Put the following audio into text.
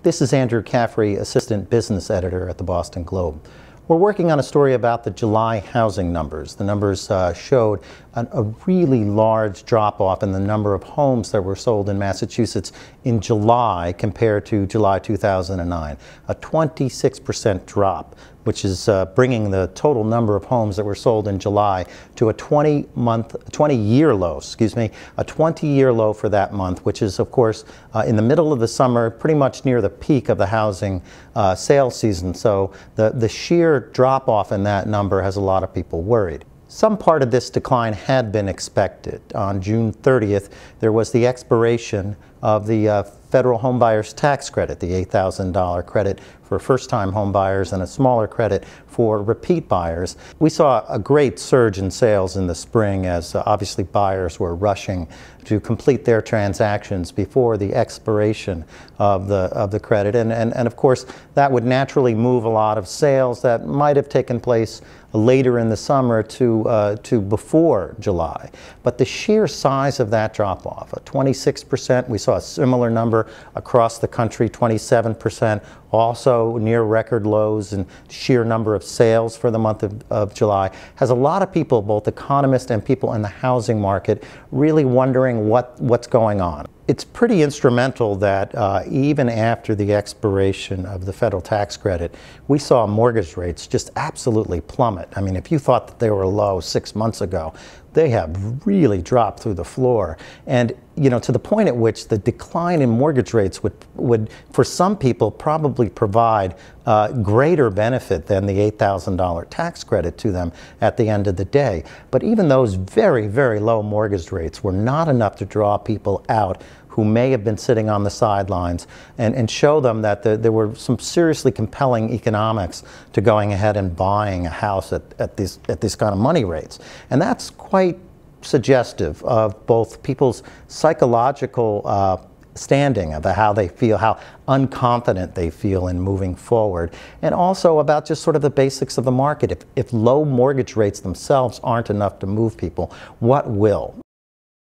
This is Andrew Caffrey, Assistant Business Editor at the Boston Globe. We're working on a story about the July housing numbers. The numbers showed a really large drop-off in the number of homes that were sold in Massachusetts in July compared to July 2009. A 26% drop, which is bringing the total number of homes that were sold in July to a 20-year low, a 20-year low for that month, which is, of course, in the middle of the summer, pretty much near the peak of the housing sales season. So the sheer drop-off in that number has a lot of people worried. Some part of this decline had been expected. On June 30th, there was the expiration of the federal homebuyers tax credit, the $8,000 credit for first-time home buyers and a smaller credit for repeat buyers. We saw a great surge in sales in the spring as obviously buyers were rushing to complete their transactions before the expiration of the credit. And of course, that would naturally move a lot of sales that might have taken place later in the summer to before July. But the sheer size of that drop-off, 26%, we saw a similar number across the country, 27%, also near record lows in sheer number of sales for the month of July, has a lot of people, both economists and people in the housing market, really wondering what's going on. It's pretty instrumental that even after the expiration of the federal tax credit, we saw mortgage rates just absolutely plummet. I mean, if you thought that they were low 6 months ago, they have really dropped through the floor. And, you know, to the point at which the decline in mortgage rates would for some people, probably provide greater benefit than the $8,000 tax credit to them at the end of the day. But even those very, very low mortgage rates were not enough to draw people out who may have been sitting on the sidelines and show them that there were some seriously compelling economics to going ahead and buying a house at these kind of money rates. And that's quite suggestive of both people's psychological standing, about how they feel, how unconfident they feel in moving forward, and also about just sort of the basics of the market. If low mortgage rates themselves aren't enough to move people, what will?